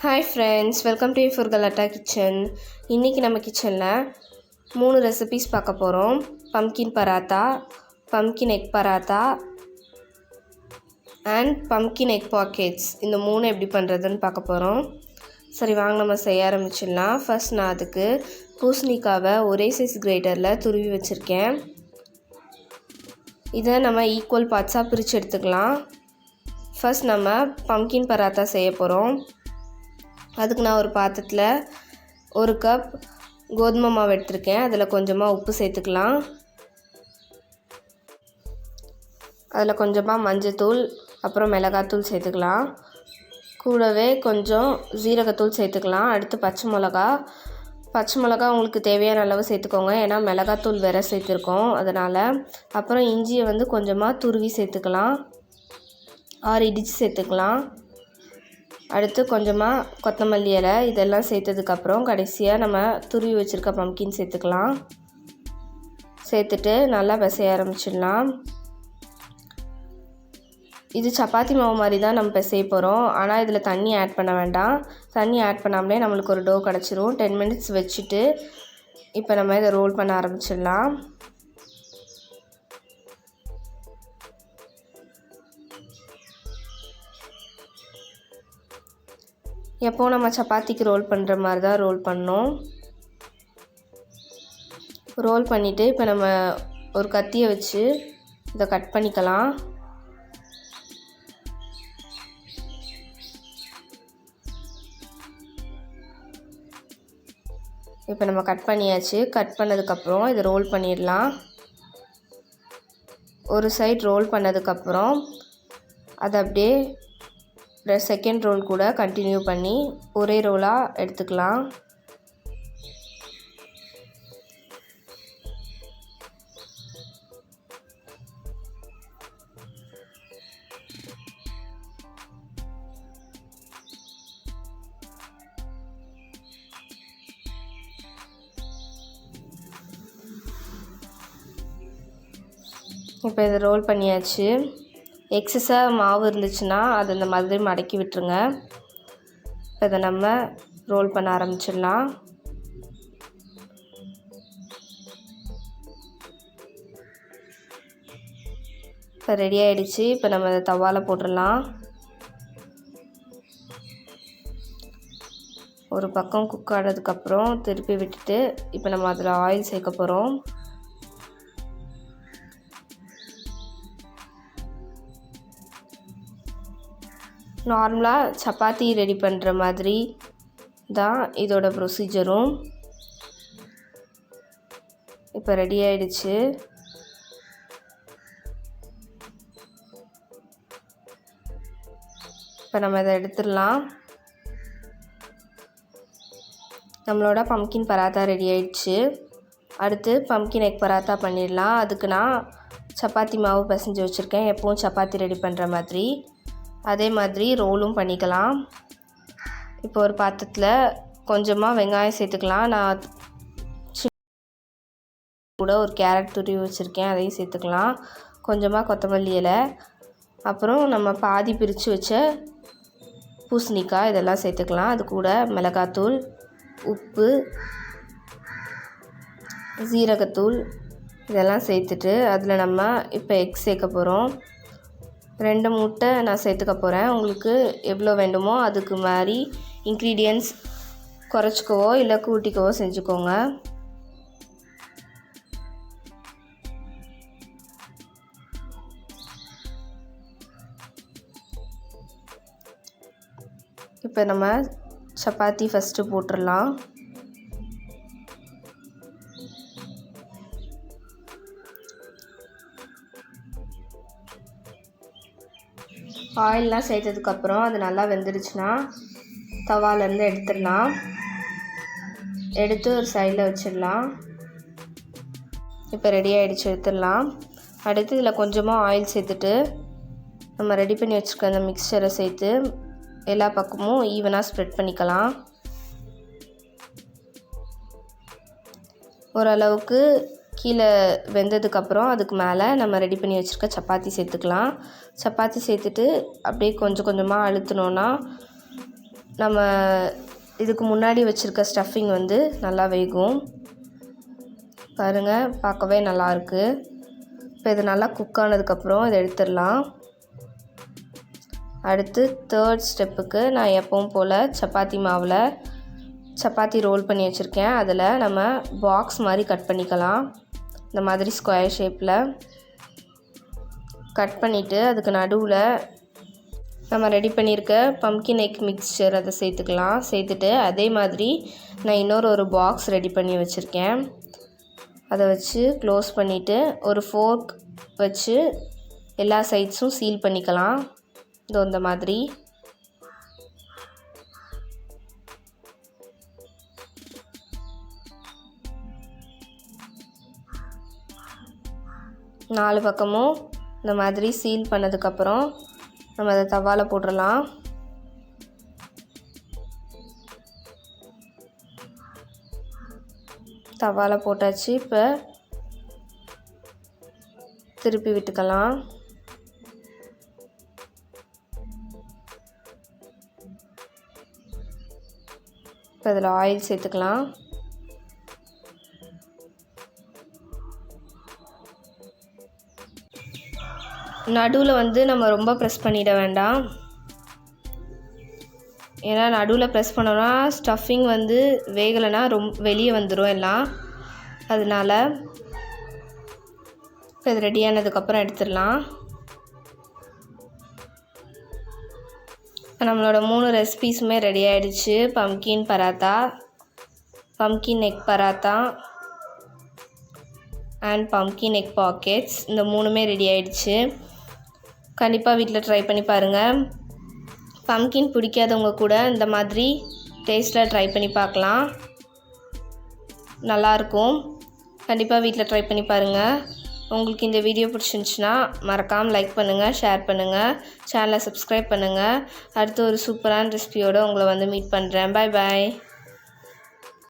Hi friends, welcome to for கலாட்டா kitchen. இன்றைக்கி நம்ம கிச்சனில் 3 ரெசிபீஸ் பார்க்க போகிறோம். Pumpkin paratha, pumpkin egg paratha and pumpkin egg pockets. இந்த 3 எப்படி பண்ணுறதுன்னு பார்க்க போகிறோம். சரி, வாங்க நம்ம செய்ய ஆரம்பிச்சிடலாம். ஃபர்ஸ்ட் நான் அதுக்கு பூசணிக்காவை ஒரே சைஸ் கிரேட்டரில் துருவி வச்சுருக்கேன். இதை நம்ம ஈக்குவல் பார்ட்ஸாக பிரித்து எடுத்துக்கலாம். ஃபர்ஸ்ட் நம்ம பம்கின் பராத்தா செய்ய போகிறோம். அதுக்கு நான் ஒரு பாத்திரத்தில் 1 கப் கோதுமை மாவு எடுத்திருக்கேன். அதில் கொஞ்சமாக உப்பு சேர்த்துக்கலாம். அதில் கொஞ்சமாக மஞ்சத்தூள், அப்புறம் மிளகாத்தூள் சேர்த்துக்கலாம். கூடவே கொஞ்சம் ஜீரகத்தூள் சேர்த்துக்கலாம். அடுத்து பச்சை மிளகா உங்களுக்கு தேவையான அளவு சேர்த்துக்கோங்க, ஏன்னா மிளகாத்தூள் வேற சேர்த்துருக்கோம் அதனால். அப்புறம் இஞ்சியை கொஞ்சமாக துருவி சேர்த்துக்கலாம், இடித்து சேர்த்துக்கலாம். அடுத்து கொஞ்சமாக கொத்தமல்லி இலை, இதெல்லாம் சேர்த்ததுக்கப்புறம் கடைசியாக நம்ம துருவி வச்சுருக்க பம்கின் சேர்த்துக்கலாம். சேர்த்துட்டு நல்லா பிசைய ஆரம்பிச்சிடலாம். இது சப்பாத்தி மாவு மாதிரி தான் நம்ம பிசைய போகிறோம். ஆனால் இதில் தண்ணி ஆட் பண்ண வேண்டாம். தண்ணி ஆட் பண்ணாமலே நம்மளுக்கு ஒரு டோ கிடச்சிரும். 10 மினிட்ஸ் வச்சுட்டு இப்போ நம்ம இதை ரோல் பண்ண ஆரம்பிச்சிடலாம். எப்போது நம்ம சப்பாத்திக்கு ரோல் பண்ணுற மாதிரி தான் ரோல் பண்ணோம். ரோல் பண்ணிவிட்டு இப்போ நம்ம ஒரு கத்தியை வச்சு இதை கட் பண்ணிக்கலாம். இப்போ நம்ம கட் பண்ணியாச்சு. கட் பண்ணதுக்கப்புறம் இதை ரோல் பண்ணிடலாம். ஒரு சைடு ரோல் பண்ணதுக்கப்புறம் அதை அப்படியே செகண்ட் ரோல் கூட கண்டினியூ பண்ணி ஒரே ரோலாக எடுத்துக்கலாம். இப்போ இதை ரோல் பண்ணியாச்சு. எக்ஸஸாக மாவு இருந்துச்சுன்னா அது இந்த மாதிரி மடக்கி விட்டுருங்க. இப்போ இதை நம்ம ரோல் பண்ண ஆரம்பிச்சிடலாம். இப்போ ரெடி ஆகிடுச்சு. இப்போ நம்ம இதை தவாவில் போட்டுடலாம். ஒரு பக்கம் குக் ஆனதுக்கப்புறம் திருப்பி விட்டுட்டு இப்போ நம்ம அதில் ஆயில் சேர்க்க போகிறோம். நார்மலாக சப்பாத்தி ரெடி பண்ணுற மாதிரி தான் இதோட ப்ரொசீஜரும். இப்போ ரெடி ஆகிடுச்சு. இப்போ நம்ம இதை எடுத்துடலாம். நம்மளோட பம்கின் பராத்தா ரெடி ஆகிடுச்சு. அடுத்து பம்கின் எக் பராத்தா பண்ணிடலாம். அதுக்கு நான் சப்பாத்தி மாவு பிசைஞ்சு வச்சுருக்கேன். எப்போவும் சப்பாத்தி ரெடி பண்ணுற மாதிரி அதே மாதிரி ரோலும் பண்ணிக்கலாம். இப்போ ஒரு பாத்திரத்தில் கொஞ்சமாக வெங்காயம் சேர்த்துக்கலாம். நான் கூட ஒரு கேரட் துருவி வச்சுருக்கேன், அதையும் சேர்த்துக்கலாம். கொஞ்சமாக கொத்தமல்லி இலை, அப்புறம் நம்ம பாதி பிரித்து வச்ச பூசணிக்காய், இதெல்லாம் சேர்த்துக்கலாம். அது கூட மிளகாத்தூள், உப்பு, ஜீரகத்தூள் இதெல்லாம் சேர்த்துட்டு அதில் நம்ம இப்போ எக் சேர்க்க போகிறோம். 2 முட்டை நான் சேர்த்துக்க போகிறேன். உங்களுக்கு எவ்வளோ வேண்டுமோ அதுக்கு மாதிரி இன்க்ரீடியன்ட்ஸ் குறைச்சிக்கவோ இல்லை கூட்டிக்கவோ செஞ்சுக்கோங்க. இப்போ நம்ம சப்பாத்தி ஃபஸ்ட்டு போட்டுடலாம். ஆயிலெலாம் சேர்த்ததுக்கப்புறம் அது நல்லா வெந்துடுச்சுன்னா தவாலேருந்து எடுத்துடலாம். எடுத்து ஒரு சைடில் வச்சிடலாம். இப்போ ரெடி ஆகிடுச்சு, எடுத்துடலாம். அடுத்து இதில் கொஞ்சமாக ஆயில் சேர்த்துட்டு நம்ம ரெடி பண்ணி வச்சுருக்க அந்த மிக்சரை சேர்த்து எல்லா பக்கமும் ஈவனாக ஸ்ப்ரெட் பண்ணிக்கலாம். ஓரளவுக்கு கீழே வெந்ததுக்கப்புறம் அதுக்கு மேலே நம்ம ரெடி பண்ணி வச்சுருக்க சப்பாத்தி சேர்த்துக்கலாம். சப்பாத்தி சேர்த்துட்டு அப்படியே கொஞ்சம் கொஞ்சமாக அழுத்தினோன்னா நம்ம இதுக்கு முன்னாடி வச்சுருக்க ஸ்டஃபிங் வந்து நல்லா வேகும். பாருங்கள், பார்க்கவே நல்லாயிருக்கு. இப்போ இது நல்லா குக் ஆனதுக்கப்புறம் இதை எடுத்துடலாம். அடுத்து 3rd ஸ்டெப்புக்கு நான் எப்பவும் போல் சப்பாத்தி மாவில் சப்பாத்தி ரோல் பண்ணி வச்சுருக்கேன். அதில் நம்ம பாக்ஸ் மாதிரி கட் பண்ணிக்கலாம். இந்த மாதிரி ஸ்கொயர் ஷேப்பில் கட் பண்ணிவிட்டு அதுக்கு நடுவில் நம்ம ரெடி பண்ணியிருக்க பம்கின் எக் மிக்ஸ்சர் அதை சேர்த்துக்கலாம். சேர்த்துட்டு அதே மாதிரி நான் ஒரு பாக்ஸ் ரெடி பண்ணி வச்சுருக்கேன். அதை வச்சு க்ளோஸ் பண்ணிவிட்டு ஒரு ஃபோர்க் வச்சு எல்லா சைட்ஸும் சீல் பண்ணிக்கலாம். இந்த மாதிரி நாலு பக்கமும் இந்த மாதிரி சீல் பண்ணதுக்கப்புறம் நம்ம அதை தவாவில் போட்டுடலாம். தவாவில் போட்டாச்சு. இப்போ திருப்பி விட்டுக்கலாம். இப்போ அதில் ஆயில் சேர்த்துக்கலாம். நடுவில் வந்து நம்ம ரொம்ப ப்ரெஸ் பண்ணிட வேண்டாம். ஏன்னா நடுவில் ப்ரெஸ் பண்ணோன்னா ஸ்டஃபிங் வந்து வேகலைன்னா வெளியே வந்துடும் எல்லாம். அதனால் இப்போ இது ரெடியானதுக்கப்புறம் எடுத்துடலாம். இப்போ நம்மளோட 3 ரெசிபீஸுமே ரெடி ஆகிடுச்சு. Pumpkin paratha, pumpkin egg paratha and pumpkin egg pockets, இந்த 3மே ரெடி ஆகிடுச்சு. கண்டிப்பாக வீட்டில் ட்ரை பண்ணி பாருங்கள். பம்கின் பிடிக்காதவங்க கூட இந்த மாதிரி டேஸ்ட்டில் ட்ரை பண்ணி பார்க்கலாம். நல்லாயிருக்கும். கண்டிப்பாக வீட்டில் ட்ரை பண்ணி பாருங்கள். உங்களுக்கு இந்த வீடியோ பிடிச்சிருந்துச்சுன்னா மறக்காமல் லைக் பண்ணுங்கள், ஷேர் பண்ணுங்கள், சேனலை சப்ஸ்கிரைப் பண்ணுங்கள். அடுத்து ஒரு சூப்பரான ரெசிபியோடு உங்களை வந்து மீட் பண்ணுறேன். பாய் பாய்.